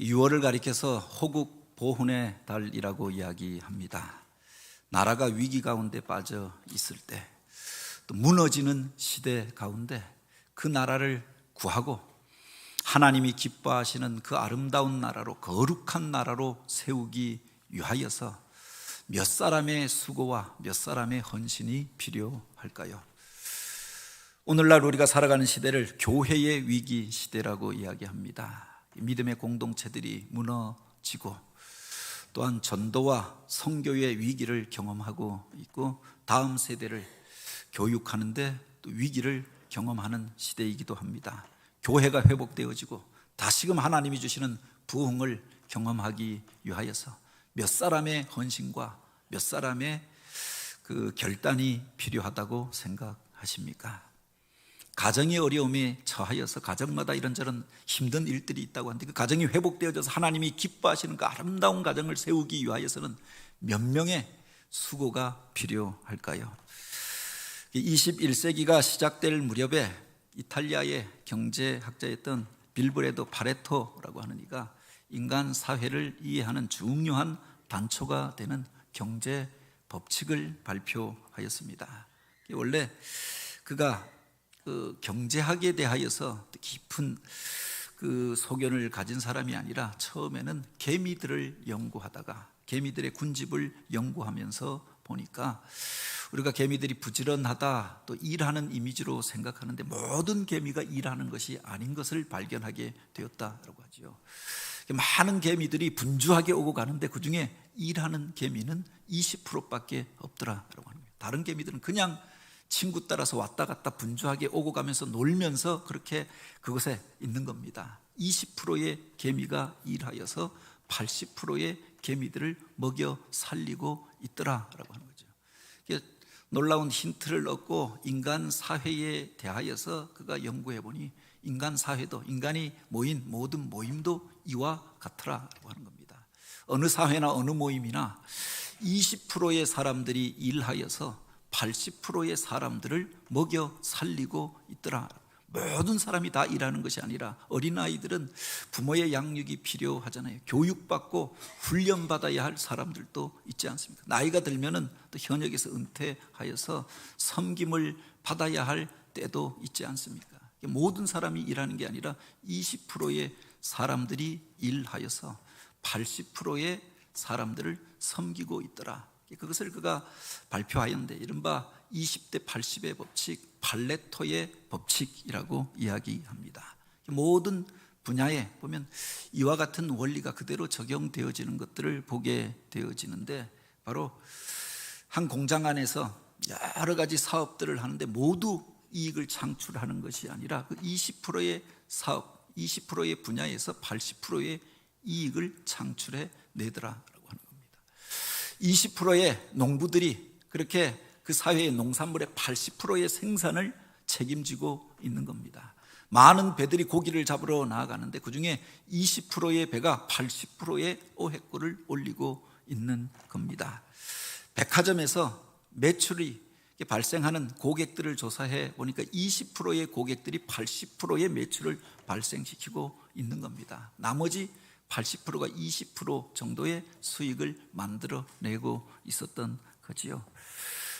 6월을 가리켜서 호국 보훈의 달이라고 이야기합니다. 나라가 위기 가운데 빠져 있을 때, 또 무너지는 시대 가운데 그 나라를 구하고 하나님이 기뻐하시는 그 아름다운 나라로, 거룩한 나라로 세우기 위하여서 몇 사람의 수고와 몇 사람의 헌신이 필요할까요? 오늘날 우리가 살아가는 시대를 교회의 위기 시대라고 이야기합니다. 믿음의 공동체들이 무너지고 또한 전도와 선교의 위기를 경험하고 있고, 다음 세대를 교육하는데 또 위기를 경험하는 시대이기도 합니다. 교회가 회복되어지고 다시금 하나님이 주시는 부흥을 경험하기 위하여서 몇 사람의 헌신과 몇 사람의 그 결단이 필요하다고 생각하십니까? 가정의 어려움에 처하여서 가정마다 이런저런 힘든 일들이 있다고 하는데, 그 가정이 회복되어져서 하나님이 기뻐하시는 그 아름다운 가정을 세우기 위하여서는 몇 명의 수고가 필요할까요? 21세기가 시작될 무렵에 이탈리아의 경제학자였던 빌브레도 파레토라고 하는 이가 인간 사회를 이해하는 중요한 단초가 되는 경제 법칙을 발표하였습니다. 원래 그가 그 경제학에 대하여서 깊은 그 소견을 가진 사람이 아니라 처음에는 개미들을 연구하다가 개미들의 군집을 연구하면서 보니까 우리가 개미들이 부지런하다, 또 일하는 이미지로 생각하는데 모든 개미가 일하는 것이 아닌 것을 발견하게 되었다라고 하죠. 많은 개미들이 분주하게 오고 가는데 그 중에 일하는 개미는 20%밖에 없더라라고 하는 거예요. 다른 개미들은 그냥 친구 따라서 왔다 갔다 분주하게 오고 가면서 놀면서 그렇게 그곳에 있는 겁니다. 20%의 개미가 일하여서 80%의 개미들을 먹여 살리고 있더라라고 하는 거죠. 놀라운 힌트를 얻고 인간 사회에 대하여서 그가 연구해 보니 인간 사회도, 인간이 모인 모든 모임도 이와 같더라라고 하는 겁니다. 어느 사회나 어느 모임이나 20%의 사람들이 일하여서 80%의 사람들을 먹여 살리고 있더라. 모든 사람이 다 일하는 것이 아니라 어린아이들은 부모의 양육이 필요하잖아요. 교육받고 훈련받아야 할 사람들도 있지 않습니까? 나이가 들면은 또 현역에서 은퇴하여서 섬김을 받아야 할 때도 있지 않습니까? 모든 사람이 일하는 게 아니라 20%의 사람들이 일하여서 80%의 사람들을 섬기고 있더라. 그것을 그가 발표하였는데, 이른바 20대 80의 법칙, 팔레토의 법칙이라고 이야기합니다. 모든 분야에 보면 이와 같은 원리가 그대로 적용되어지는 것들을 보게 되어지는데, 바로 한 공장 안에서 여러 가지 사업들을 하는데 모두 이익을 창출하는 것이 아니라 그 20%의 사업, 20%의 분야에서 80%의 이익을 창출해 내더라. 20%의 농부들이 그렇게 그 사회의 농산물의 80%의 생산을 책임지고 있는 겁니다. 많은 배들이 고기를 잡으러 나아가는데 그 중에 20%의 배가 80%의 어획고를 올리고 있는 겁니다. 백화점에서 매출이 발생하는 고객들을 조사해 보니까 20%의 고객들이 80%의 매출을 발생시키고 있는 겁니다. 나머지 80%가 20% 정도의 수익을 만들어내고 있었던 거지요.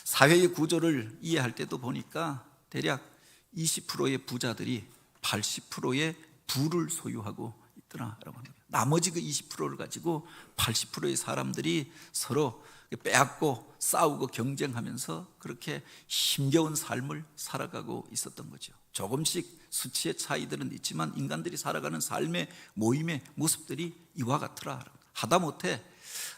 사회의 구조를 이해할 때도 보니까 대략 20%의 부자들이 80%의 부를 소유하고 있더라라고 합니다. 나머지 그 20%를 가지고 80%의 사람들이 서로 빼앗고 싸우고 경쟁하면서 그렇게 힘겨운 삶을 살아가고 있었던 거죠. 조금씩 수치의 차이들은 있지만 인간들이 살아가는 삶의 모임의 모습들이 이와 같더라. 하다못해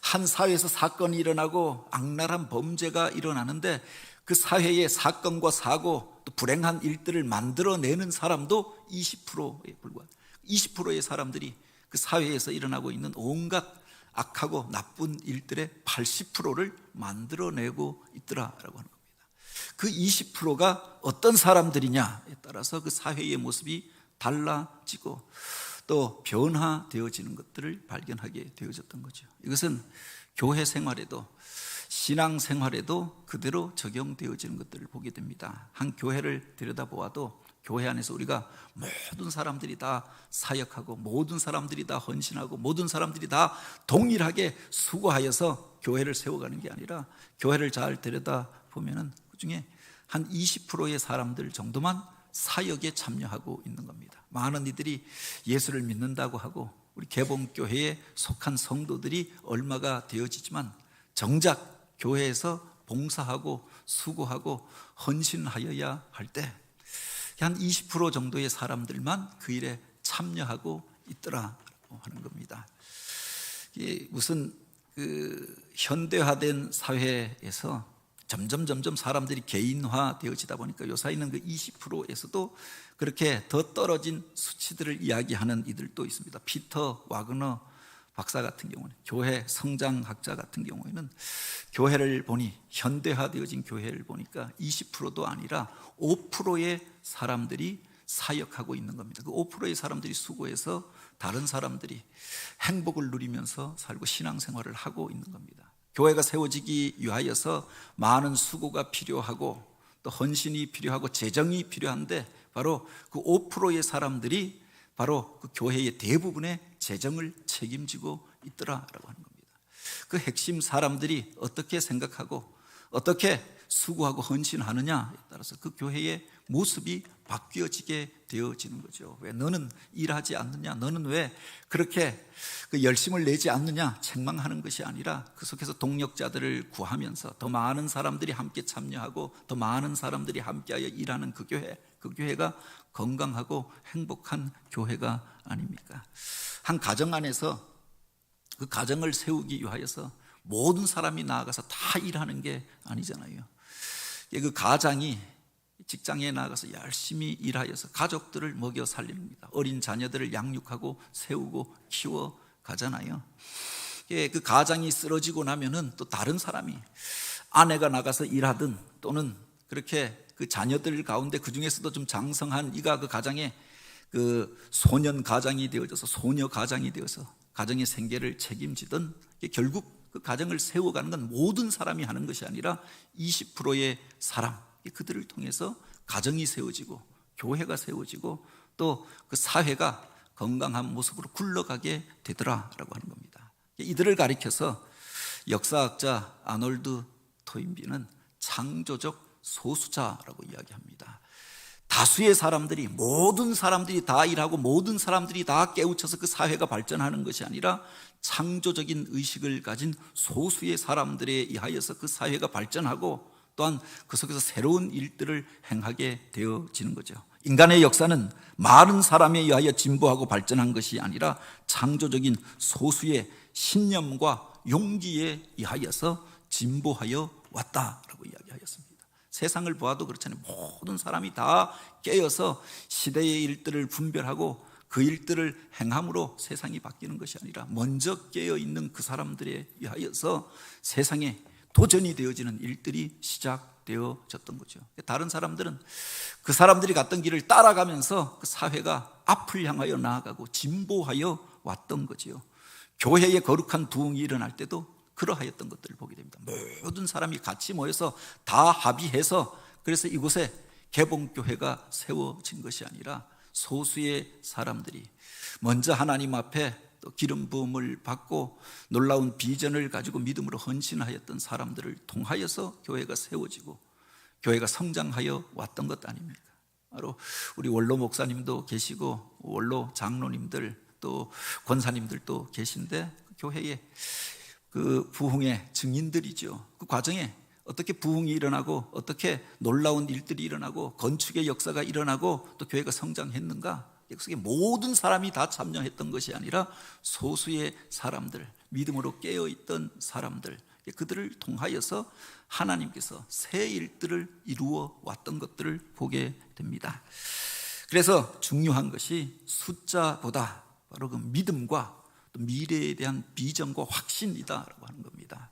한 사회에서 사건이 일어나고 악랄한 범죄가 일어나는데 그 사회의 사건과 사고 또 불행한 일들을 만들어내는 사람도 20%에 불과한 20%의 사람들이 그 사회에서 일어나고 있는 온갖 악하고 나쁜 일들의 80%를 만들어내고 있더라라고 하는 겁니다. 그 20%가 어떤 사람들이냐에 따라서 그 사회의 모습이 달라지고 또 변화되어지는 것들을 발견하게 되어졌던 거죠. 이것은 교회 생활에도 신앙 생활에도 그대로 적용되어지는 것들을 보게 됩니다. 한 교회를 들여다보아도 교회 안에서 우리가 모든 사람들이 다 사역하고 모든 사람들이 다 헌신하고 모든 사람들이 다 동일하게 수고하여서 교회를 세워가는 게 아니라 교회를 잘 들여다보면 그중에 한 20%의 사람들 정도만 사역에 참여하고 있는 겁니다. 많은 이들이 예수를 믿는다고 하고 우리 개봉교회에 속한 성도들이 얼마가 되어지지만 정작 교회에서 봉사하고 수고하고 헌신하여야 할 때 한 20% 정도의 사람들만 그 일에 참여하고 있더라고 하는 겁니다. 이게 무슨 현대화된 사회에서 점점 사람들이 개인화되어지다 보니까 요사이는 그 20%에서도 그렇게 더 떨어진 수치들을 이야기하는 이들도 있습니다. 피터 와그너 박사 같은 경우는, 교회 성장학자 같은 경우에는 교회를 보니, 현대화되어진 교회를 보니까 20%도 아니라 5%의 사람들이 사역하고 있는 겁니다. 그 5%의 사람들이 수고해서 다른 사람들이 행복을 누리면서 살고 신앙생활을 하고 있는 겁니다. 교회가 세워지기 위하여서 많은 수고가 필요하고 또 헌신이 필요하고 재정이 필요한데 바로 그 5%의 사람들이 바로 그 교회의 대부분의 재정을 책임지고 있더라라고 하는 겁니다. 그 핵심 사람들이 어떻게 생각하고 어떻게 수고하고 헌신하느냐에 따라서 그 교회의 모습이 바뀌어지게 되어지는 거죠. 왜 너는 일하지 않느냐, 너는 왜 그렇게 그 열심을 내지 않느냐 책망하는 것이 아니라 그 속에서 동력자들을 구하면서 더 많은 사람들이 함께 참여하고 더 많은 사람들이 함께하여 일하는 그 교회가 건강하고 행복한 교회가 아닙니까? 한 가정 안에서 그 가정을 세우기 위하여서 모든 사람이 나아가서 다 일하는 게 아니잖아요. 그 가장이 직장에 나가서 열심히 일하여서 가족들을 먹여 살립니다. 어린 자녀들을 양육하고 세우고 키워 가잖아요. 그 가장이 쓰러지고 나면은 또 다른 사람이 아내가 나가서 일하든 또는 그렇게 그 자녀들 가운데 그 중에서도 좀 장성한 이가 그 가장의 그 소년 가장이 되어져서 소녀 가장이 되어서 가정의 생계를 책임지든 결국 그 가정을 세워가는 건 모든 사람이 하는 것이 아니라 20%의 사람, 그들을 통해서 가정이 세워지고 교회가 세워지고 또 그 사회가 건강한 모습으로 굴러가게 되더라라고 하는 겁니다. 이들을 가리켜서 역사학자 아놀드 토인비는 창조적 소수자라고 이야기합니다. 다수의 사람들이, 모든 사람들이 다 일하고 모든 사람들이 다 깨우쳐서 그 사회가 발전하는 것이 아니라 창조적인 의식을 가진 소수의 사람들에 의하여서 그 사회가 발전하고 또한 그 속에서 새로운 일들을 행하게 되어지는 거죠. 인간의 역사는 많은 사람에 의하여 진보하고 발전한 것이 아니라 창조적인 소수의 신념과 용기에 의하여서 진보하여 왔다라고 이야기하였습니다. 세상을 보아도 그렇잖아요. 모든 사람이 다 깨어서 시대의 일들을 분별하고 그 일들을 행함으로 세상이 바뀌는 것이 아니라 먼저 깨어있는 그 사람들에 의하여서 세상에 도전이 되어지는 일들이 시작되어졌던 거죠. 다른 사람들은 그 사람들이 갔던 길을 따라가면서 그 사회가 앞을 향하여 나아가고 진보하여 왔던 거지요. 교회의 거룩한 부흥이 일어날 때도 그러하였던 것들을 보게 됩니다. 모든 사람이 같이 모여서 다 합의해서 그래서 이곳에 개봉교회가 세워진 것이 아니라 소수의 사람들이 먼저 하나님 앞에 또 기름 부음을 받고 놀라운 비전을 가지고 믿음으로 헌신하였던 사람들을 통하여서 교회가 세워지고 교회가 성장하여 왔던 것 아닙니까? 바로 우리 원로 목사님도 계시고 원로 장로님들 또 권사님들도 계신데 그 교회에 그 부흥의 증인들이죠. 그 과정에 어떻게 부흥이 일어나고 어떻게 놀라운 일들이 일어나고 건축의 역사가 일어나고 또 교회가 성장했는가? 역속에 모든 사람이 다 참여했던 것이 아니라 소수의 사람들, 믿음으로 깨어있던 사람들, 그들을 통하여서 하나님께서 새 일들을 이루어 왔던 것들을 보게 됩니다. 그래서 중요한 것이 숫자보다 바로 그 믿음과 또 미래에 대한 비전과 확신이다라고 하는 겁니다.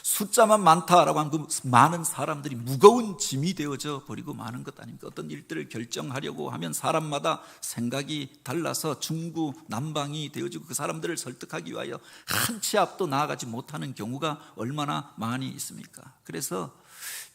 숫자만 많다라고 하는 그 많은 사람들이 무거운 짐이 되어져 버리고 마는 것 아닙니까? 어떤 일들을 결정하려고 하면 사람마다 생각이 달라서 중구난방이 되어지고 그 사람들을 설득하기 위하여 한 치 앞도 나아가지 못하는 경우가 얼마나 많이 있습니까? 그래서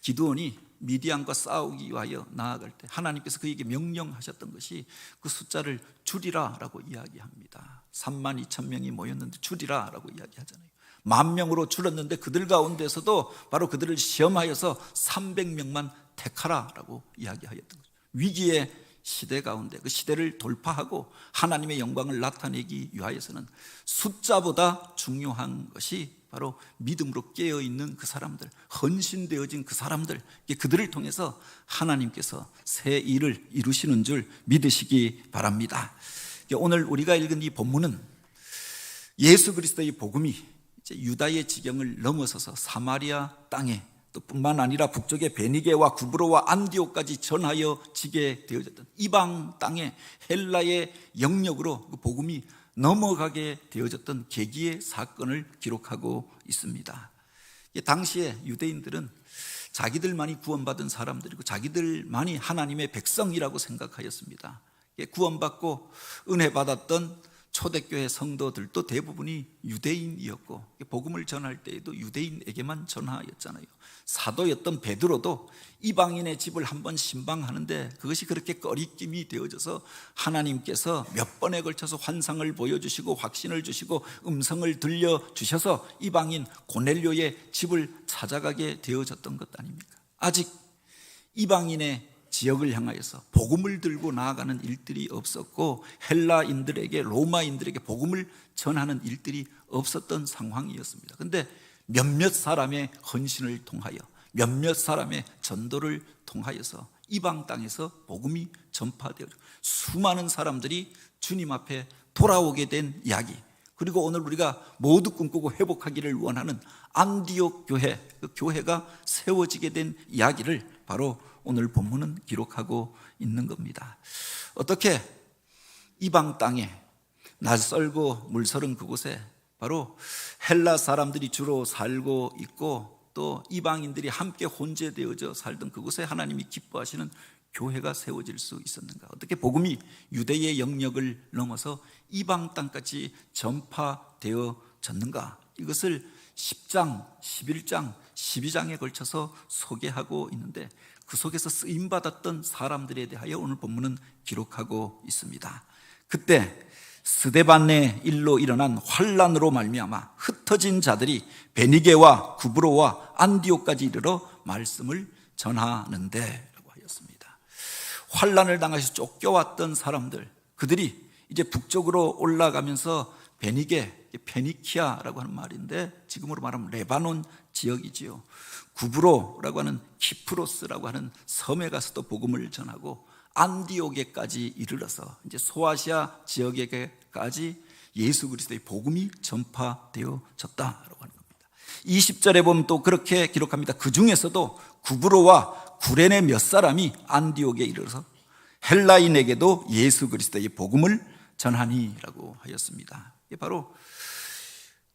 기드온이 미디안과 싸우기 위하여 나아갈 때 하나님께서 그에게 명령하셨던 것이 그 숫자를 줄이라라고 이야기합니다. 32,000명이 모였는데 줄이라라고 이야기하잖아요. 10,000명으로 줄었는데 그들 가운데서도 바로 그들을 시험하여서 300명만 택하라라고 이야기하였던 거죠. 위기의 시대 가운데 그 시대를 돌파하고 하나님의 영광을 나타내기 위하여서는 숫자보다 중요한 것이 바로 믿음으로 깨어있는 그 사람들, 헌신되어진 그 사람들, 그들을 통해서 하나님께서 새 일을 이루시는 줄 믿으시기 바랍니다. 오늘 우리가 읽은 이 본문은 예수 그리스도의 복음이 이제 유다의 지경을 넘어서서 사마리아 땅에 또 뿐만 아니라 북쪽의 베니게와 구브로와 안디옥까지 전하여지게 되어졌던 이방 땅의 헬라의 영역으로 그 복음이 넘어가게 되어졌던 계기의 사건을 기록하고 있습니다. 당시에 유대인들은 자기들만이 구원받은 사람들이고 자기들만이 하나님의 백성이라고 생각하였습니다. 구원받고 은혜 받았던 초대교회 성도들도 대부분이 유대인이었고 복음을 전할 때에도 유대인에게만 전하였잖아요. 사도였던 베드로도 이방인의 집을 한번 신방하는데 그것이 그렇게 꺼리낌이 되어져서 하나님께서 몇 번에 걸쳐서 환상을 보여주시고 확신을 주시고 음성을 들려주셔서 이방인 고넬료의 집을 찾아가게 되어졌던 것 아닙니까? 아직 이방인의 지역을 향하여서 복음을 들고 나아가는 일들이 없었고 헬라인들에게 로마인들에게 복음을 전하는 일들이 없었던 상황이었습니다. 그런데 몇몇 사람의 헌신을 통하여 몇몇 사람의 전도를 통하여서 이방 땅에서 복음이 전파되어 수많은 사람들이 주님 앞에 돌아오게 된 이야기, 그리고 오늘 우리가 모두 꿈꾸고 회복하기를 원하는 안디옥 교회, 그 교회가 세워지게 된 이야기를 바로 오늘 본문은 기록하고 있는 겁니다. 어떻게 이방 땅에 낯설고 물서른 그곳에 바로 헬라 사람들이 주로 살고 있고 또 이방인들이 함께 혼재되어져 살던 그곳에 하나님이 기뻐하시는 교회가 세워질 수 있었는가? 어떻게 복음이 유대의 영역을 넘어서 이방 땅까지 전파되어졌는가? 이것을 10장, 11장, 12장에 걸쳐서 소개하고 있는데 그 속에서 쓰임받았던 사람들에 대하여 오늘 본문은 기록하고 있습니다. 그때 스데반의 일로 일어난 환란으로 말미암아 흩어진 자들이 베니게와 구브로와 안디옥까지 이르러 말씀을 전하는데 라고 하였습니다. 환란을 당하셔서 쫓겨왔던 사람들, 그들이 이제 북쪽으로 올라가면서 베니게, 페니키아라고 하는 말인데 지금으로 말하면 레바논 지역이지요. 구브로라고 하는 키프로스라고 하는 섬에 가서 또 복음을 전하고 안디옥에까지 이르러서 이제 소아시아 지역에까지 예수 그리스도의 복음이 전파되어졌다라고 하는 겁니다. 20절에 보면 또 그렇게 기록합니다. 그 중에서도 구브로와 구레네 몇 사람이 안디옥에 이르러서 헬라인에게도 예수 그리스도의 복음을 전하니라고 하였습니다. 이게 바로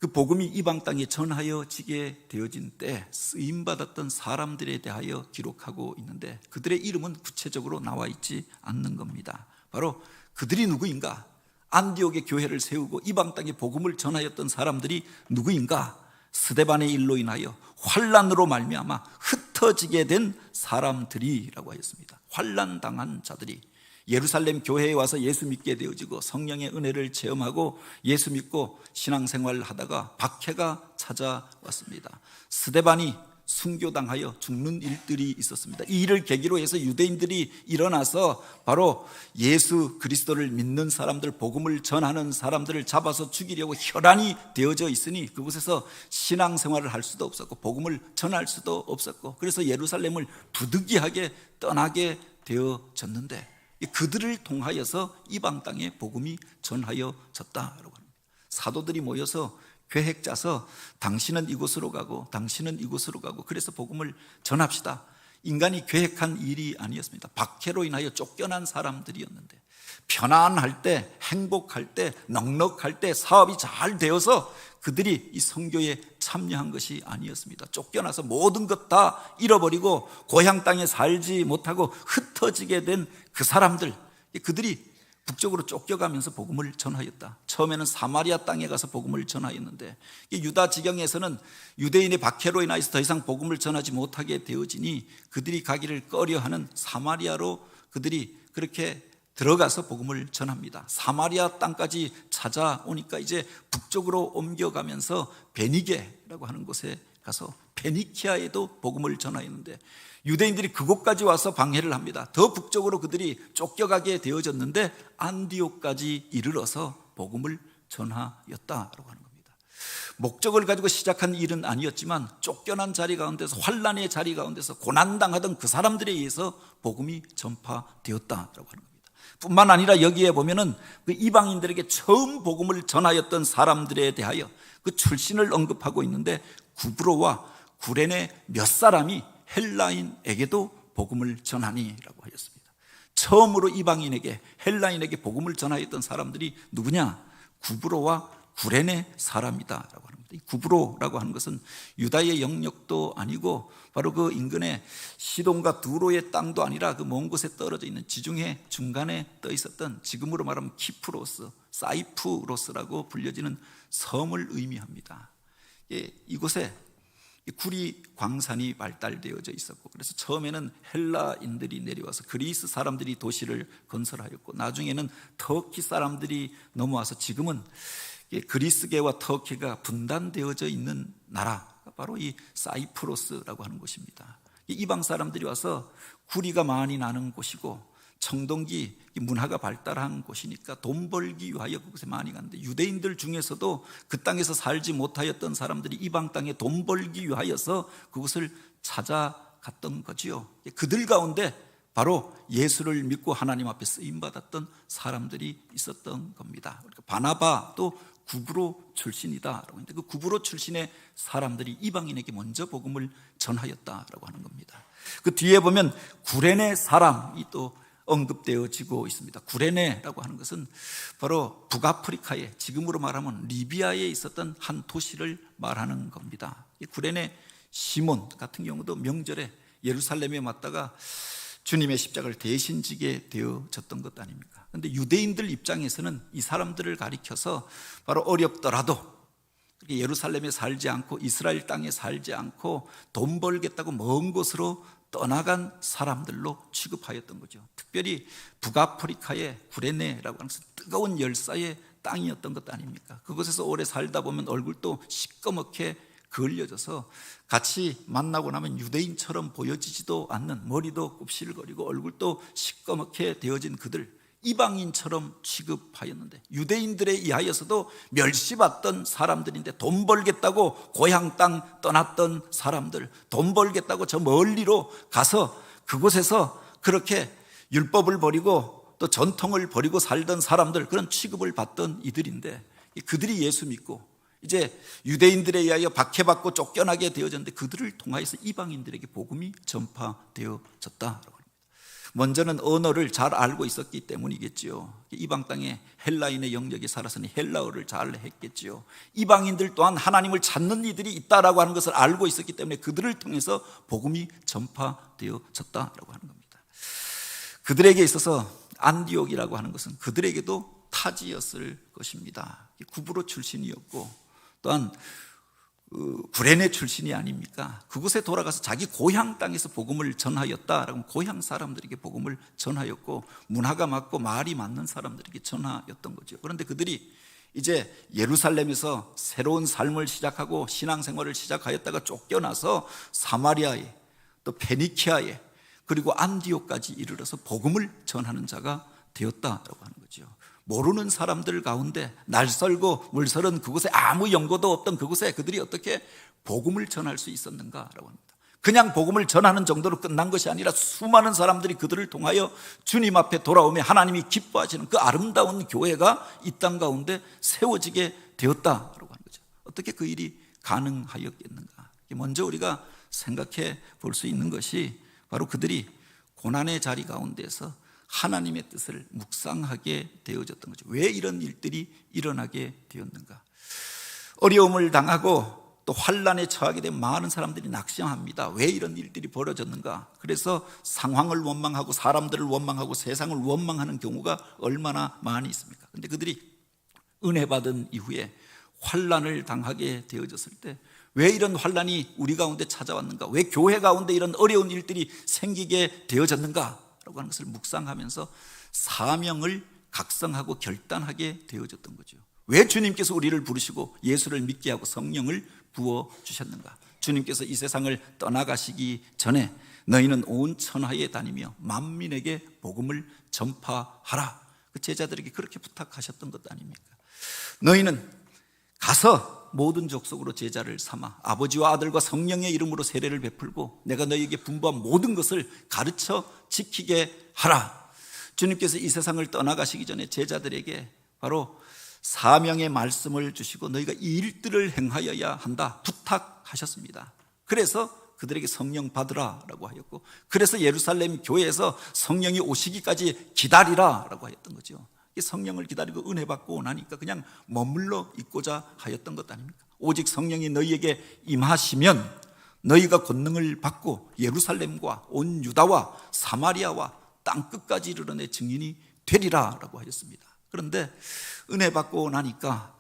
그 복음이 이방 땅에 전하여지게 되어진 때 쓰임받았던 사람들에 대하여 기록하고 있는데 그들의 이름은 구체적으로 나와 있지 않는 겁니다. 바로 그들이 누구인가? 안디옥의 교회를 세우고 이방 땅에 복음을 전하였던 사람들이 누구인가? 스데반의 일로 인하여 환란으로 말미암아 흩어지게 된 사람들이라고 하였습니다. 환란당한 자들이 예루살렘 교회에 와서 예수 믿게 되어지고 성령의 은혜를 체험하고 예수 믿고 신앙생활을 하다가 박해가 찾아왔습니다. 스데반이 순교당하여 죽는 일들이 있었습니다. 이 일을 계기로 해서 유대인들이 일어나서 바로 예수 그리스도를 믿는 사람들, 복음을 전하는 사람들을 잡아서 죽이려고 혈안이 되어져 있으니 그곳에서 신앙생활을 할 수도 없었고 복음을 전할 수도 없었고 그래서 예루살렘을 부득이하게 떠나게 되어졌는데 그들을 통하여서 이방 땅에 복음이 전하여졌다라고 합니다. 사도들이 모여서 계획 짜서 당신은 이곳으로 가고 당신은 이곳으로 가고 그래서 복음을 전합시다. 인간이 계획한 일이 아니었습니다. 박해로 인하여 쫓겨난 사람들이었는데 편안할 때, 행복할 때, 넉넉할 때 사업이 잘 되어서 그들이 이 선교에 참여한 것이 아니었습니다. 쫓겨나서 모든 것 다 잃어버리고 고향 땅에 살지 못하고 흩어지게 된 그 사람들, 그들이 북쪽으로 쫓겨가면서 복음을 전하였다. 처음에는 사마리아 땅에 가서 복음을 전하였는데 유다 지경에서는 유대인의 박해로 인하여서 더 이상 복음을 전하지 못하게 되어지니 그들이 가기를 꺼려하는 사마리아로 그들이 그렇게 들어가서 복음을 전합니다. 사마리아 땅까지 찾아오니까 이제 북쪽으로 옮겨가면서 베니게라고 하는 곳에 가서 베니키아에도 복음을 전하였는데 유대인들이 그곳까지 와서 방해를 합니다. 더 북쪽으로 그들이 쫓겨가게 되어졌는데 안디옥까지 이르러서 복음을 전하였다라고 하는 겁니다. 목적을 가지고 시작한 일은 아니었지만 쫓겨난 자리 가운데서, 환난의 자리 가운데서 고난당하던 그 사람들에 의해서 복음이 전파되었다라고 하는 겁니다. 뿐만 아니라 여기에 보면은 그 이방인들에게 처음 복음을 전하였던 사람들에 대하여 그 출신을 언급하고 있는데 구브로와 구레네 몇 사람이 헬라인에게도 복음을 전하니라고 하였습니다. 처음으로 이방인에게, 헬라인에게 복음을 전하였던 사람들이 누구냐? 구브로와 구레네 사람이다라고 합니다. 이 구브로라고 하는 것은 유다의 영역도 아니고 바로 그 인근의 시돈과 두로의 땅도 아니라 그 먼 곳에 떨어져 있는 지중해 중간에 떠 있었던, 지금으로 말하면 키프로스, 사이프로스라고 불려지는 섬을 의미합니다. 이곳에 구리 광산이 발달되어져 있었고, 그래서 처음에는 헬라인들이 내려와서 그리스 사람들이 도시를 건설하였고, 나중에는 터키 사람들이 넘어와서 지금은 그리스계와 터키가 분단되어져 있는 나라가 바로 이 사이프로스라고 하는 곳입니다. 이방 사람들이 와서 구리가 많이 나는 곳이고 청동기 문화가 발달한 곳이니까 돈 벌기 위하여 그곳에 많이 갔는데, 유대인들 중에서도 그 땅에서 살지 못하였던 사람들이 이방 땅에 돈 벌기 위하여서 그곳을 찾아갔던 거지요. 그들 가운데 바로 예수를 믿고 하나님 앞에 쓰임받았던 사람들이 있었던 겁니다. 그러니까 바나바도 구브로 출신이다라고 하는데, 그 구브로 출신의 사람들이 이방인에게 먼저 복음을 전하였다라고 하는 겁니다. 그 뒤에 보면 구레네 사람이 또 언급되어지고 있습니다. 구레네라고 하는 것은 바로 북아프리카에, 지금으로 말하면 리비아에 있었던 한 도시를 말하는 겁니다. 이 구레네 시몬 같은 경우도 명절에 예루살렘에 왔다가 주님의 십자가를 대신 지게 되어졌던 것 아닙니까? 그런데 유대인들 입장에서는 이 사람들을 가리켜서 바로 어렵더라도 예루살렘에 살지 않고 이스라엘 땅에 살지 않고 돈 벌겠다고 먼 곳으로 떠나간 사람들로 취급하였던 거죠. 특별히 북아프리카의 구레네라고 하는 것은 뜨거운 열사의 땅이었던 것 아닙니까? 그곳에서 오래 살다 보면 얼굴도 시꺼멓게 그을려져서 같이 만나고 나면 유대인처럼 보여지지도 않는, 머리도 곱실거리고 얼굴도 시꺼멓게 되어진 그들, 이방인처럼 취급하였는데, 유대인들에 의하여서도 멸시받던 사람들인데, 돈 벌겠다고 고향 땅 떠났던 사람들, 돈 벌겠다고 저 멀리로 가서 그곳에서 그렇게 율법을 버리고 또 전통을 버리고 살던 사람들, 그런 취급을 받던 이들인데, 그들이 예수 믿고 이제 유대인들에 의하여 박해받고 쫓겨나게 되어졌는데, 그들을 통하여서 이방인들에게 복음이 전파되어졌다라고 합니다. 먼저는 언어를 잘 알고 있었기 때문이겠지요. 이방 땅에 헬라인의 영역에 살았으니 헬라어를 잘 했겠지요. 이방인들 또한 하나님을 찾는 이들이 있다라고 하는 것을 알고 있었기 때문에 그들을 통해서 복음이 전파되어졌다라고 하는 겁니다. 그들에게 있어서 안디옥이라고 하는 것은 그들에게도 타지였을 것입니다. 구브로 출신이었고 또한 구레네 출신이 아닙니까? 그곳에 돌아가서 자기 고향 땅에서 복음을 전하였다라고, 고향 사람들에게 복음을 전하였고 문화가 맞고 말이 맞는 사람들에게 전하였던 거죠. 그런데 그들이 이제 예루살렘에서 새로운 삶을 시작하고 신앙생활을 시작하였다가 쫓겨나서 사마리아에, 또 페니키아에, 그리고 안디옥까지 이르러서 복음을 전하는 자가 되었다라고 하는 거죠. 모르는 사람들 가운데, 날설고 물설은 그곳에 아무 연고도 없던 그곳에 그들이 어떻게 복음을 전할 수 있었는가라고 합니다. 그냥 복음을 전하는 정도로 끝난 것이 아니라 수많은 사람들이 그들을 통하여 주님 앞에 돌아오며 하나님이 기뻐하시는 그 아름다운 교회가 이 땅 가운데 세워지게 되었다라고 하는 거죠. 어떻게 그 일이 가능하였겠는가? 먼저 우리가 생각해 볼 수 있는 것이 바로 그들이 고난의 자리 가운데서 하나님의 뜻을 묵상하게 되어졌던 거죠. 왜 이런 일들이 일어나게 되었는가? 어려움을 당하고 또 또 환난에 처하게 되면 많은 사람들이 낙심합니다. 왜 이런 일들이 벌어졌는가? 그래서 상황을 원망하고 사람들을 원망하고 세상을 원망하는 경우가 얼마나 많이 있습니까? 근데 그들이 은혜 받은 이후에 환난을 당하게 되어졌을 때 왜 이런 환난이 우리 가운데 찾아왔는가? 왜 교회 가운데 이런 어려운 일들이 생기게 되어졌는가? 라고 하는 것을 묵상하면서 사명을 각성하고 결단하게 되어졌던 거죠. 왜 주님께서 우리를 부르시고 예수를 믿게 하고 성령을 부어주셨는가? 주님께서 이 세상을 떠나가시기 전에 너희는 온 천하에 다니며 만민에게 복음을 전파하라. 그 제자들에게 그렇게 부탁하셨던 것 아닙니까? 너희는 가서 모든 족속으로 제자를 삼아 아버지와 아들과 성령의 이름으로 세례를 베풀고 내가 너희에게 분부한 모든 것을 가르쳐 지키게 하라. 주님께서 이 세상을 떠나가시기 전에 제자들에게 바로 사명의 말씀을 주시고 너희가 이 일들을 행하여야 한다 부탁하셨습니다. 그래서 그들에게 성령 받으라 라고 하였고, 그래서 예루살렘 교회에서 성령이 오시기까지 기다리라 라고 하였던 거죠. 성령을 기다리고 은혜 받고 나니까 그냥 머물러 있고자 하였던 것 아닙니까? 오직 성령이 너희에게 임하시면 너희가 권능을 받고 예루살렘과 온 유다와 사마리아와 땅끝까지 이르러 내 증인이 되리라 라고 하였습니다. 그런데 은혜 받고 나니까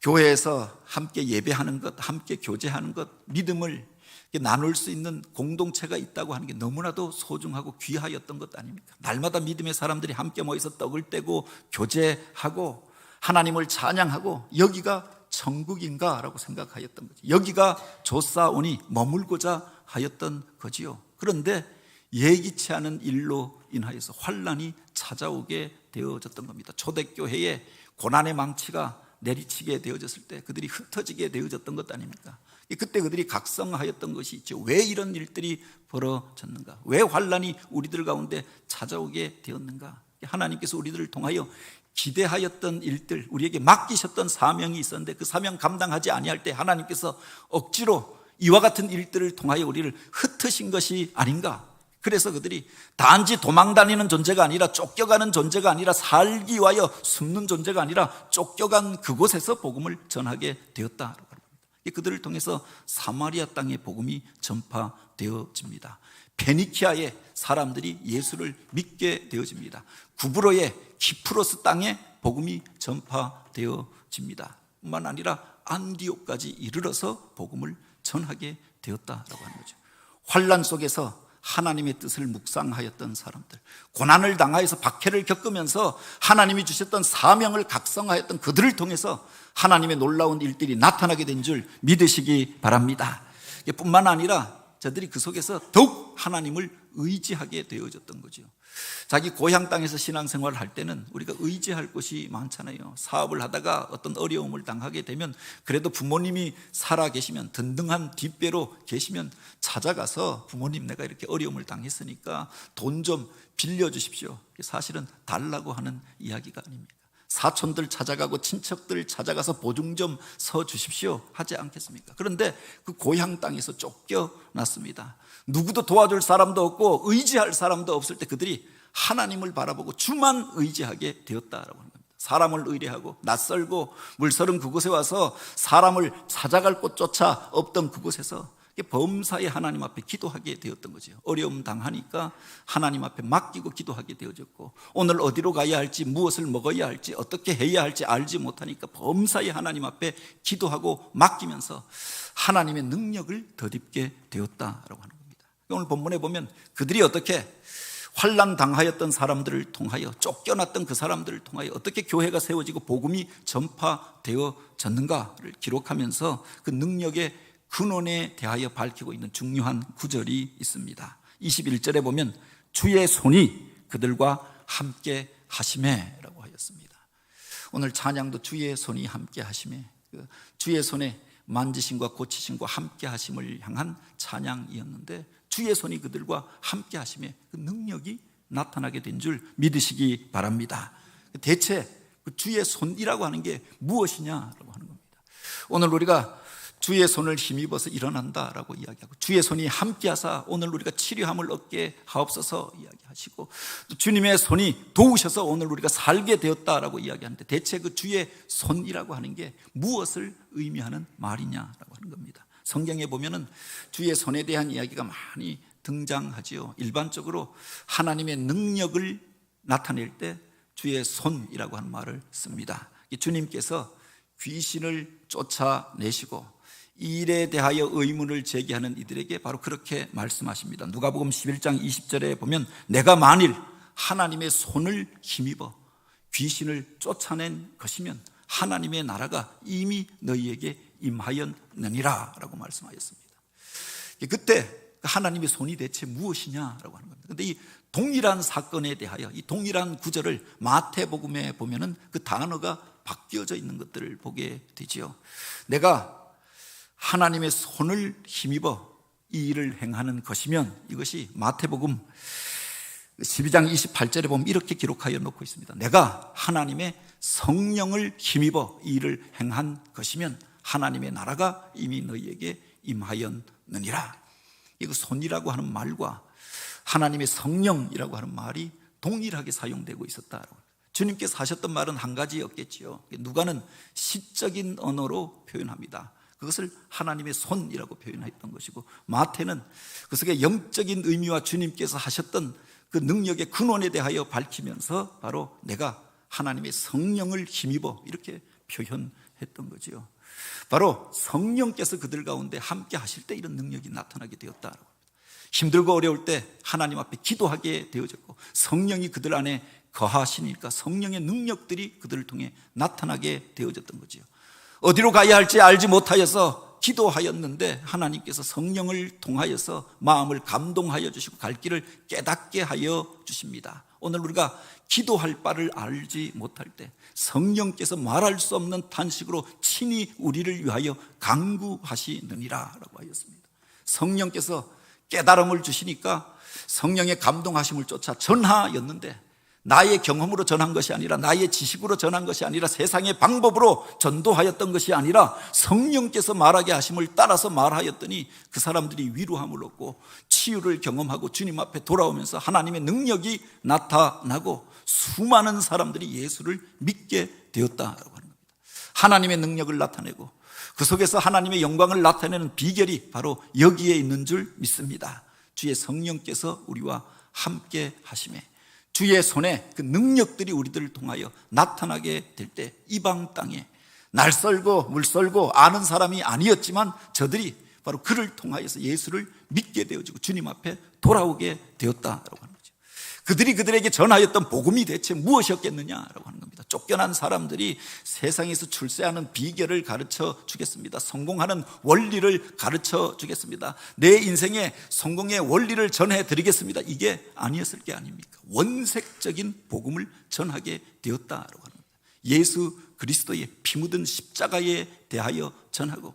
교회에서 함께 예배하는 것, 함께 교제하는 것, 믿음을 나눌 수 있는 공동체가 있다고 하는 게 너무나도 소중하고 귀하였던 것 아닙니까? 날마다 믿음의 사람들이 함께 모여서 떡을 떼고 교제하고 하나님을 찬양하고 여기가 천국인가 라고 생각하였던 거죠. 여기가 조사오니 머물고자 하였던 거지요. 그런데 예기치 않은 일로 인하여서 환난이 찾아오게 되어졌던 겁니다. 초대교회에 고난의 망치가 내리치게 되어졌을 때 그들이 흩어지게 되어졌던 것 아닙니까? 그때 그들이 각성하였던 것이 있죠. 왜 이런 일들이 벌어졌는가? 왜 환난이 우리들 가운데 찾아오게 되었는가? 하나님께서 우리들을 통하여 기대하였던 일들, 우리에게 맡기셨던 사명이 있었는데 그 사명 감당하지 아니할 때 하나님께서 억지로 이와 같은 일들을 통하여 우리를 흩으신 것이 아닌가? 그래서 그들이 단지 도망다니는 존재가 아니라 쫓겨가는 존재가 아니라 살기 위하여 숨는 존재가 아니라 쫓겨간 그곳에서 복음을 전하게 되었다. 그들을 통해서 사마리아 땅의 복음이 전파되어집니다. 페니키아의 사람들이 예수를 믿게 되어집니다. 구브로의 키프로스 땅에 복음이 전파되어집니다. 뿐만 아니라 안디옥까지 이르러서 복음을 전하게 되었다라고 하는 거죠. 환난 속에서 하나님의 뜻을 묵상하였던 사람들, 고난을 당하여서 박해를 겪으면서 하나님이 주셨던 사명을 각성하였던 그들을 통해서 하나님의 놀라운 일들이 나타나게 된 줄 믿으시기 바랍니다. 뿐만 아니라 저들이 그 속에서 더욱 하나님을 의지하게 되어졌던 거죠. 자기 고향 땅에서 신앙생활을 할 때는 우리가 의지할 곳이 많잖아요. 사업을 하다가 어떤 어려움을 당하게 되면 그래도 부모님이 살아 계시면, 든든한 뒷배로 계시면 찾아가서 부모님 내가 이렇게 어려움을 당했으니까 돈 좀 빌려주십시오. 사실은 달라고 하는 이야기가 아닙니까? 사촌들 찾아가고 친척들 찾아가서 보증 좀 서주십시오 하지 않겠습니까? 그런데 그 고향 땅에서 쫓겨났습니다. 누구도 도와줄 사람도 없고 의지할 사람도 없을 때 그들이 하나님을 바라보고 주만 의지하게 되었다라고 하는 겁니다. 사람을 의뢰하고 낯설고 물서른 그곳에 와서 사람을 찾아갈 곳조차 없던 그곳에서 범사에 하나님 앞에 기도하게 되었던 거죠. 어려움 당하니까 하나님 앞에 맡기고 기도하게 되어졌고, 오늘 어디로 가야 할지, 무엇을 먹어야 할지, 어떻게 해야 할지 알지 못하니까 범사에 하나님 앞에 기도하고 맡기면서 하나님의 능력을 덧입게 되었다라고 하는 겁니다. 오늘 본문에 보면 그들이 어떻게 환난 당하였던 사람들을 통하여, 쫓겨났던 그 사람들을 통하여 어떻게 교회가 세워지고 복음이 전파되어졌는가를 기록하면서 그 능력의 근원에 대하여 밝히고 있는 중요한 구절이 있습니다. 21절에 보면 주의 손이 그들과 함께 하심에 라고 하였습니다. 오늘 찬양도 주의 손이 함께 하심에, 주의 손에 만지심과 고치심과 함께 하심을 향한 찬양이었는데 주의 손이 그들과 함께 하심에 그 능력이 나타나게 된 줄 믿으시기 바랍니다. 대체 그 주의 손이라고 하는 게 무엇이냐라고 하는 겁니다. 오늘 우리가 주의 손을 힘입어서 일어난다라고 이야기하고, 주의 손이 함께하사 오늘 우리가 치료함을 얻게 하옵소서 이야기하시고, 또 주님의 손이 도우셔서 오늘 우리가 살게 되었다라고 이야기하는데, 대체 그 주의 손이라고 하는 게 무엇을 의미하는 말이냐라고 하는 겁니다. 성경에 보면은 주의 손에 대한 이야기가 많이 등장하지요. 일반적으로 하나님의 능력을 나타낼 때 주의 손이라고 하는 말을 씁니다. 주님께서 귀신을 쫓아내시고 이 일에 대하여 의문을 제기하는 이들에게 바로 그렇게 말씀하십니다. 누가복음 11장 20절에 보면, 내가 만일 하나님의 손을 힘입어 귀신을 쫓아낸 것이면 하나님의 나라가 이미 너희에게 임하였느니라 라고 말씀하였습니다. 그때 하나님의 손이 대체 무엇이냐라고 하는 겁니다. 그런데 이 동일한 사건에 대하여 이 동일한 구절을 마태복음에 보면은 그 단어가 바뀌어져 있는 것들을 보게 되지요. 내가 하나님의 손을 힘입어 이 일을 행하는 것이면, 이것이 마태복음 12장 28절에 보면 이렇게 기록하여 놓고 있습니다. 내가 하나님의 성령을 힘입어 이 일을 행한 것이면 하나님의 나라가 이미 너희에게 임하였느니라. 이거 손이라고 하는 말과 하나님의 성령이라고 하는 말이 동일하게 사용되고 있었다. 주님께서 하셨던 말은 한 가지였겠지요. 누가는 시적인 언어로 표현합니다. 그것을 하나님의 손이라고 표현했던 것이고, 마태는 그 속에 영적인 의미와 주님께서 하셨던 그 능력의 근원에 대하여 밝히면서 바로 내가 하나님의 성령을 힘입어 이렇게 표현했던 거지요. 바로 성령께서 그들 가운데 함께 하실 때 이런 능력이 나타나게 되었다. 힘들고 어려울 때 하나님 앞에 기도하게 되어졌고, 성령이 그들 안에 거하시니까 성령의 능력들이 그들을 통해 나타나게 되어졌던 거지요. 어디로 가야 할지 알지 못하여서 기도하였는데 하나님께서 성령을 통하여서 마음을 감동하여 주시고 갈 길을 깨닫게 하여 주십니다. 오늘 우리가 기도할 바를 알지 못할 때 성령께서 말할 수 없는 탄식으로 친히 우리를 위하여 간구하시느니라 라고 하였습니다. 성령께서 깨달음을 주시니까 성령의 감동하심을 쫓아 전하였는데, 나의 경험으로 전한 것이 아니라, 나의 지식으로 전한 것이 아니라, 세상의 방법으로 전도하였던 것이 아니라 성령께서 말하게 하심을 따라서 말하였더니 그 사람들이 위로함을 얻고 치유를 경험하고 주님 앞에 돌아오면서 하나님의 능력이 나타나고 수많은 사람들이 예수를 믿게 되었다라고 하는 겁니다. 하나님의 능력을 나타내고 그 속에서 하나님의 영광을 나타내는 비결이 바로 여기에 있는 줄 믿습니다. 주의 성령께서 우리와 함께 하심에, 주의 손에 그 능력들이 우리들을 통하여 나타나게 될 때 이방 땅에 날 썰고 물 썰고 아는 사람이 아니었지만 저들이 바로 그를 통하여서 예수를 믿게 되어지고 주님 앞에 돌아오게 되었다라고 하는 거죠. 그들이 그들에게 전하였던 복음이 대체 무엇이었겠느냐라고 하는 겁니다. 쫓겨난 사람들이 세상에서 출세하는 비결을 가르쳐 주겠습니다. 성공하는 원리를 가르쳐 주겠습니다. 내 인생의 성공의 원리를 전해 드리겠습니다. 이게 아니었을 게 아닙니까? 원색적인 복음을 전하게 되었다라고 하는 겁니다. 예수 그리스도의 피 묻은 십자가에 대하여 전하고,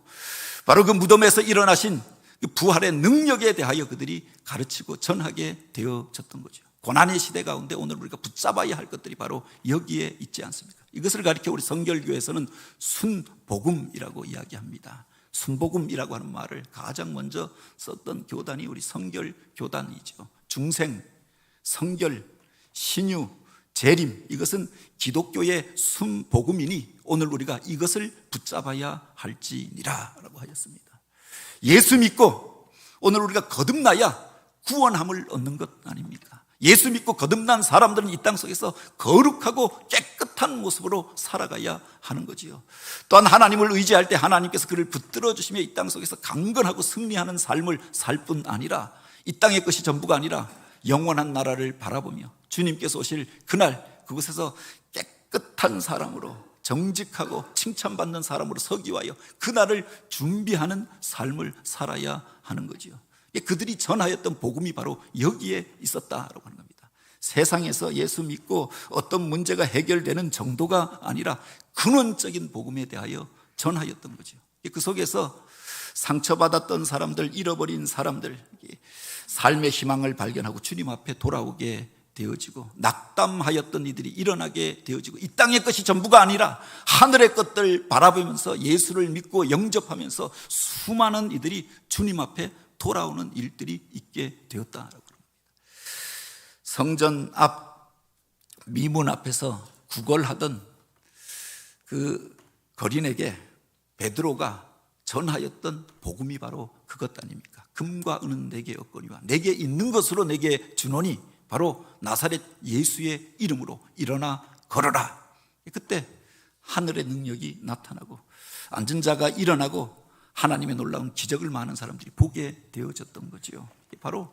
바로 그 무덤에서 일어나신 그 부활의 능력에 대하여 그들이 가르치고 전하게 되어졌던 거죠. 고난의 시대 가운데 오늘 우리가 붙잡아야 할 것들이 바로 여기에 있지 않습니까? 이것을 가리켜 우리 성결교회에서는 순복음이라고 이야기합니다. 순복음이라고 하는 말을 가장 먼저 썼던 교단이 우리 성결교단이죠. 중생, 성결, 신유, 재림, 이것은 기독교의 순복음이니 오늘 우리가 이것을 붙잡아야 할지니라 라고 하였습니다. 예수 믿고 오늘 우리가 거듭나야 구원함을 얻는 것 아닙니까? 예수 믿고 거듭난 사람들은 이 땅 속에서 거룩하고 깨끗한 모습으로 살아가야 하는 거지요. 또한 하나님을 의지할 때 하나님께서 그를 붙들어 주시며 이 땅 속에서 강건하고 승리하는 삶을 살 뿐 아니라, 이 땅의 것이 전부가 아니라 영원한 나라를 바라보며 주님께서 오실 그날 그곳에서 깨끗한 사람으로, 정직하고 칭찬받는 사람으로 서기 위하여 그날을 준비하는 삶을 살아야 하는 거지요. 그들이 전하였던 복음이 바로 여기에 있었다라고 하는 겁니다. 세상에서 예수 믿고 어떤 문제가 해결되는 정도가 아니라 근원적인 복음에 대하여 전하였던 거죠. 그 속에서 상처받았던 사람들, 잃어버린 사람들, 삶의 희망을 발견하고 주님 앞에 돌아오게 되어지고 낙담하였던 이들이 일어나게 되어지고 이 땅의 것이 전부가 아니라 하늘의 것들 바라보면서 예수를 믿고 영접하면서 수많은 이들이 주님 앞에 돌아오는 일들이 있게 되었다라고 합니다. 성전 앞 미문 앞에서 구걸하던 그 거린에게 베드로가 전하였던 복음이 바로 그것 아닙니까? 금과 은은 내게 없거니와 내게 있는 것으로 내게 주노니 바로 나사렛 예수의 이름으로 일어나 걸어라. 그때 하늘의 능력이 나타나고 앉은 자가 일어나고 하나님의 놀라운 기적을 많은 사람들이 보게 되어졌던 거지요. 바로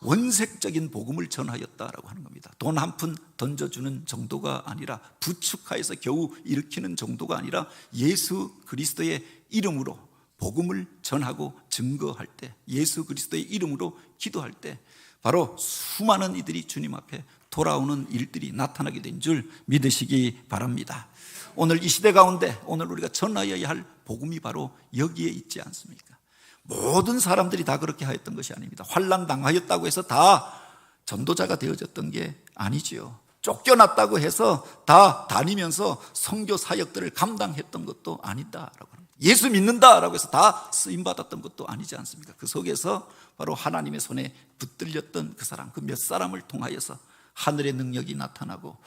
원색적인 복음을 전하였다라고 하는 겁니다. 돈 한 푼 던져주는 정도가 아니라 부축하여서 겨우 일으키는 정도가 아니라 예수 그리스도의 이름으로 복음을 전하고 증거할 때, 예수 그리스도의 이름으로 기도할 때 바로 수많은 이들이 주님 앞에 돌아오는 일들이 나타나게 된 줄 믿으시기 바랍니다. 오늘 이 시대 가운데 오늘 우리가 전하여야 할 복음이 바로 여기에 있지 않습니까? 모든 사람들이 다 그렇게 하였던 것이 아닙니다. 환난 당하였다고 해서 다 전도자가 되어졌던 게 아니지요. 쫓겨났다고 해서 다 다니면서 선교 사역들을 감당했던 것도 아니다라고 합니다. 예수 믿는다라고 해서 다 쓰임받았던 것도 아니지 않습니까? 그 속에서 바로 하나님의 손에 붙들렸던 그 사람, 그 몇 사람을 통하여서 하늘의 능력이 나타나고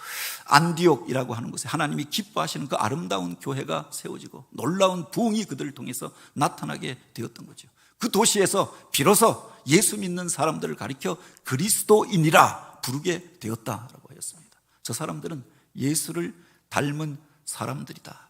안디옥이라고 하는 곳에 하나님이 기뻐하시는 그 아름다운 교회가 세워지고 놀라운 부흥이 그들을 통해서 나타나게 되었던 거죠. 그 도시에서 비로소 예수 믿는 사람들을 가리켜 그리스도인이라 부르게 되었다라고 하였습니다. 저 사람들은 예수를 닮은 사람들이다.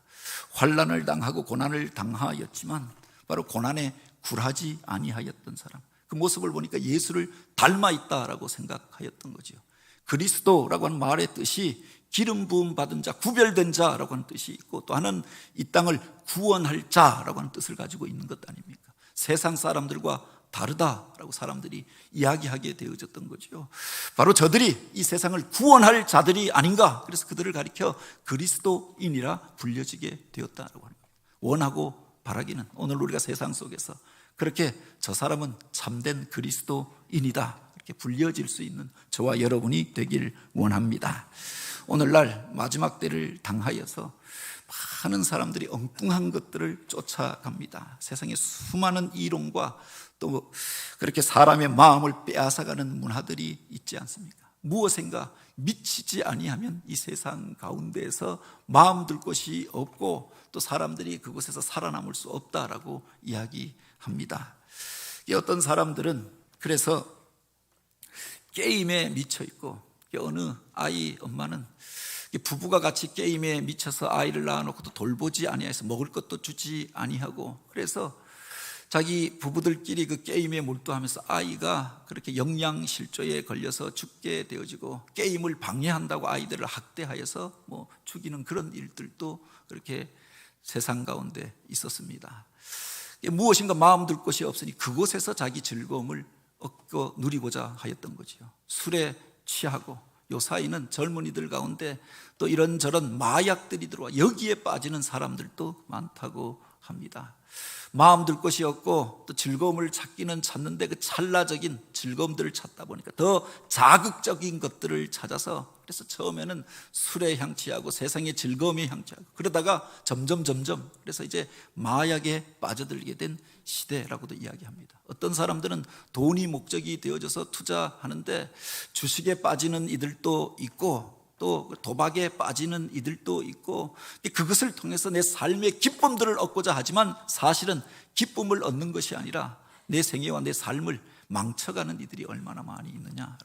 환난을 당하고 고난을 당하였지만 바로 고난에 굴하지 아니하였던 사람, 그 모습을 보니까 예수를 닮아 있다라고 생각하였던 거죠. 그리스도라고 하는 말의 뜻이 기름 부음 받은 자, 구별된 자라고 하는 뜻이 있고 또 하나는 이 땅을 구원할 자라고 하는 뜻을 가지고 있는 것 아닙니까? 세상 사람들과 다르다라고 사람들이 이야기하게 되어졌던 거죠. 바로 저들이 이 세상을 구원할 자들이 아닌가, 그래서 그들을 가리켜 그리스도인이라 불려지게 되었다라고 합니다. 원하고 바라기는 오늘 우리가 세상 속에서 그렇게 저 사람은 참된 그리스도인이다 이렇게 불려질 수 있는 저와 여러분이 되길 원합니다. 오늘날 마지막 때를 당하여서 많은 사람들이 엉뚱한 것들을 쫓아갑니다. 세상에 수많은 이론과 또 그렇게 사람의 마음을 빼앗아가는 문화들이 있지 않습니까? 무엇인가 미치지 아니하면 이 세상 가운데에서 마음 둘 곳이 없고 또 사람들이 그곳에서 살아남을 수 없다라고 이야기합니다. 어떤 사람들은 그래서 게임에 미쳐 있고 어느 아이 엄마는 부부가 같이 게임에 미쳐서 아이를 낳아놓고도 돌보지 아니해서 먹을 것도 주지 아니하고 그래서 자기 부부들끼리 그 게임에 몰두하면서 아이가 그렇게 영양실조에 걸려서 죽게 되어지고 게임을 방해한다고 아이들을 학대하여서 죽이는 그런 일들도 그렇게 세상 가운데 있었습니다. 무엇인가 마음 둘 곳이 없으니 그곳에서 자기 즐거움을 얻고 누리고자 하였던 거죠. 술에 취하고 요 사이는 젊은이들 가운데 또 이런저런 마약들이 들어와 여기에 빠지는 사람들도 많다고 합니다. 마음 둘 곳이 없고 또 즐거움을 찾는데 그 찰나적인 즐거움들을 찾다 보니까 더 자극적인 것들을 찾아서 그래서 처음에는 술에 향취하고 세상의 즐거움에 향취하고 그러다가 점점 그래서 이제 마약에 빠져들게 된 시대라고도 이야기합니다. 어떤 사람들은 돈이 목적이 되어져서 투자하는데 주식에 빠지는 이들도 있고 또 도박에 빠지는 이들도 있고 그것을 통해서 내 삶의 기쁨들을 얻고자 하지만 사실은 기쁨을 얻는 것이 아니라 내 생애와 내 삶을 망쳐가는 이들이 얼마나 많이 있느냐.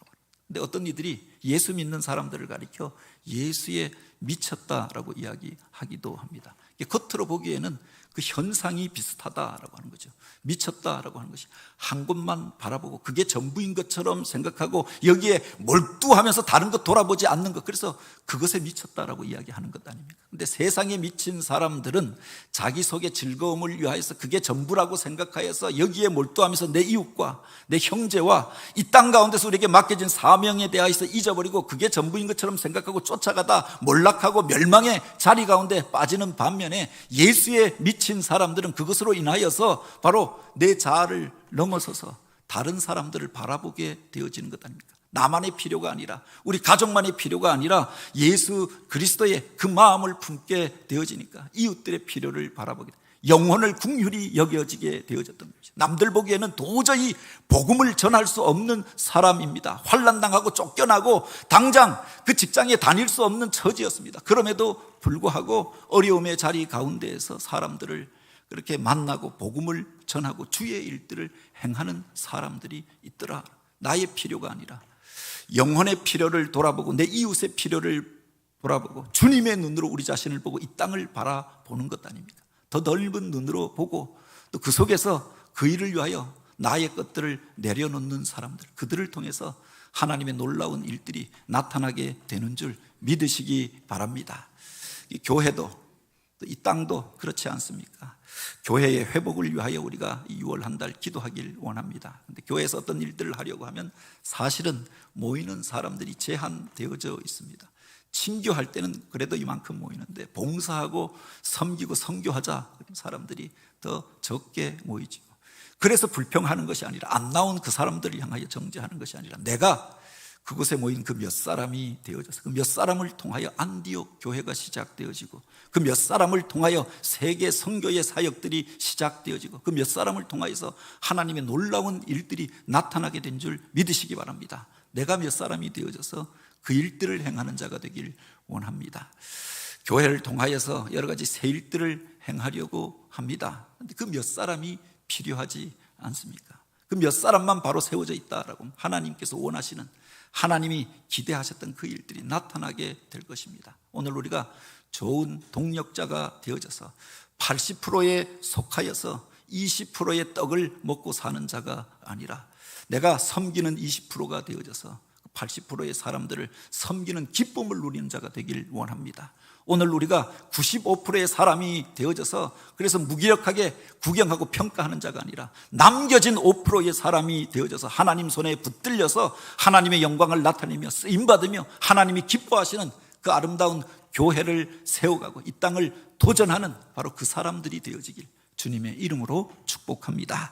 근데 어떤 이들이 예수 믿는 사람들을 가리켜 예수에 미쳤다라고 이야기하기도 합니다. 겉으로 보기에는 그 현상이 비슷하다라고 하는 거죠. 미쳤다라고 하는 것이 한 곳만 바라보고 그게 전부인 것처럼 생각하고 여기에 몰두하면서 다른 것 돌아보지 않는 것, 그래서 그것에 미쳤다라고 이야기하는 것 아닙니까? 근데 세상에 미친 사람들은 자기 속의 즐거움을 위하여서 그게 전부라고 생각하여서 여기에 몰두하면서 내 이웃과 내 형제와 이 땅 가운데서 우리에게 맡겨진 사명에 대하여서 잊어버리고 그게 전부인 것처럼 생각하고 쫓아가다 몰락하고 멸망의 자리 가운데 빠지는 반면에 예수에 미친 사람들은 그것으로 인하여서 바로 내 자아를 넘어서서 다른 사람들을 바라보게 되어지는 것 아닙니까? 나만의 필요가 아니라 우리 가족만의 필요가 아니라 예수 그리스도의 그 마음을 품게 되어지니까 이웃들의 필요를 바라보게 됩니다. 영혼을 긍휼히 여겨지게 되어졌던 것이죠. 남들 보기에는 도저히 복음을 전할 수 없는 사람입니다. 환난당하고 쫓겨나고 당장 그 직장에 다닐 수 없는 처지였습니다. 그럼에도 불구하고 어려움의 자리 가운데에서 사람들을 그렇게 만나고 복음을 전하고 주의 일들을 행하는 사람들이 있더라. 나의 필요가 아니라 영혼의 필요를 돌아보고 내 이웃의 필요를 돌아보고 주님의 눈으로 우리 자신을 보고 이 땅을 바라보는 것 아닙니까? 더 넓은 눈으로 보고 또 그 속에서 그 일을 위하여 나의 것들을 내려놓는 사람들, 그들을 통해서 하나님의 놀라운 일들이 나타나게 되는 줄 믿으시기 바랍니다. 이 교회도 또 이 땅도 그렇지 않습니까? 교회의 회복을 위하여 우리가 6월 한 달 기도하길 원합니다. 그런데 교회에서 어떤 일들을 하려고 하면 사실은 모이는 사람들이 제한되어져 있습니다. 친교할 때는 그래도 이만큼 모이는데 봉사하고 섬기고 선교하자 그런 사람들이 더 적게 모이죠. 그래서 불평하는 것이 아니라 안 나온 그 사람들을 향하여 정죄하는 것이 아니라 내가 그곳에 모인 그 몇 사람이 되어져서 그 몇 사람을 통하여 안디옥 교회가 시작되어지고 그 몇 사람을 통하여 세계 선교의 사역들이 시작되어지고 그 몇 사람을 통하여서 하나님의 놀라운 일들이 나타나게 된 줄 믿으시기 바랍니다. 내가 몇 사람이 되어져서 그 일들을 행하는 자가 되길 원합니다. 교회를 통하여서 여러 가지 새 일들을 행하려고 합니다. 그런데 그 몇 사람이 필요하지 않습니까? 그 몇 사람만 바로 세워져 있다라고 하나님께서 원하시는, 하나님이 기대하셨던 그 일들이 나타나게 될 것입니다. 오늘 우리가 좋은 동력자가 되어져서 80%에 속하여서 20%의 떡을 먹고 사는 자가 아니라 내가 섬기는 20%가 되어져서 80%의 사람들을 섬기는 기쁨을 누리는 자가 되길 원합니다. 오늘 우리가 95%의 사람이 되어져서 그래서 무기력하게 구경하고 평가하는 자가 아니라 남겨진 5%의 사람이 되어져서 하나님 손에 붙들려서 하나님의 영광을 나타내며 쓰임받으며 하나님이 기뻐하시는 그 아름다운 교회를 세워가고 이 땅을 도전하는 바로 그 사람들이 되어지길 주님의 이름으로 축복합니다.